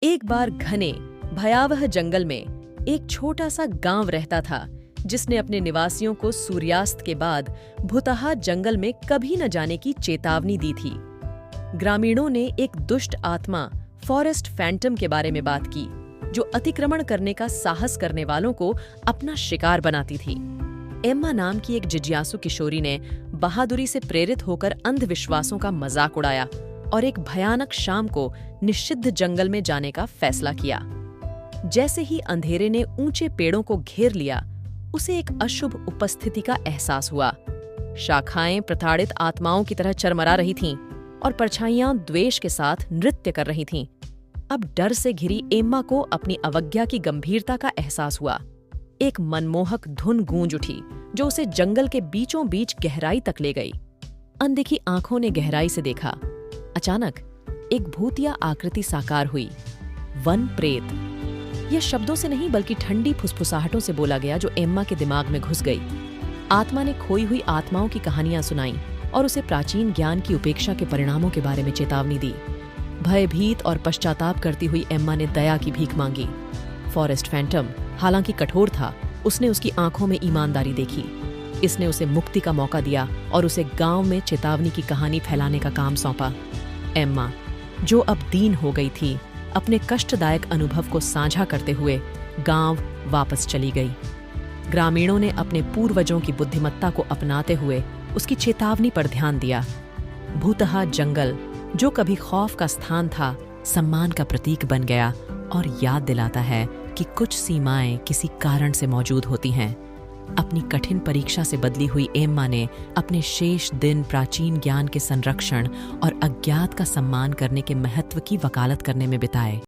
एक बार घने भयावह जंगल में एक छोटा सा गांव रहता था जिसने अपने निवासियों को सूर्यास्त के बाद भुतहा जंगल में कभी न जाने की चेतावनी दी थी। ग्रामीणों ने एक दुष्ट आत्मा फॉरेस्ट फैंटम के बारे में बात की जो अतिक्रमण करने का साहस करने वालों को अपना शिकार बनाती थी। एम्मा नाम की एक जिज्ञासु किशोरी ने बहादुरी से प्रेरित होकर अंधविश्वासों का मजाक उड़ाया और एक भयानक शाम को निषिद्ध जंगल में जाने का फैसला किया। जैसे ही अंधेरे ने ऊंचे पेड़ों को घेर लिया, उसे एक अशुभ उपस्थिति का एहसास हुआ। शाखाएं प्रताड़ित आत्माओं की तरह चरमरा रही थीं और परछाइयां द्वेष के साथ नृत्य कर रही थीं। अब डर से घिरी एम्मा को अपनी अवज्ञा की गंभीरता का एहसास हुआ। एक मनमोहक धुन गूंज उठी जो उसे जंगल के बीचों बीच गहराई तक ले गई। अनदेखी आंखों ने गहराई से देखा। अचानक एक भूतिया आकृति साकार हुई। वन प्रेत। यह शब्दों से नहीं बल्कि ठंडी फुसफुसाहटों से बोला गया जो एम्मा के दिमाग में घुस गई। आत्मा ने खोई हुई आत्माओं की कहानियां सुनाई और उसे प्राचीन ज्ञान की उपेक्षा के परिणामों के बारे में चेतावनी दी। भयभीत और पश्चाताप करती हुई एम्मा ने दया की भीख मांगी। फॉरेस्ट फैंटम हालांकि कठोर था, उसने उसकी आंखों में ईमानदारी देखी। इसने उसे मुक्ति का मौका दिया और उसे गांव में चेतावनी की कहानी फैलाने का काम सौंपा। एम्मा, जो अब दीन हो गई थी, अपने कष्टदायक अनुभव को साझा करते हुए गांव वापस चली गई। ग्रामीणों ने अपने पूर्वजों की बुद्धिमत्ता को अपनाते हुए उसकी चेतावनी पर ध्यान दिया। भूतहा जंगल, जो कभी खौफ का स्थान था, सम्मान का प्रतीक बन गया और याद दिलाता है कि कुछ सीमाएं किसी कारण से मौजूद होती हैं। अपनी कठिन परीक्षा से बदली हुई एम्मा ने अपने शेष दिन प्राचीन ज्ञान के संरक्षण और अज्ञात का सम्मान करने के महत्व की वकालत करने में बिताए।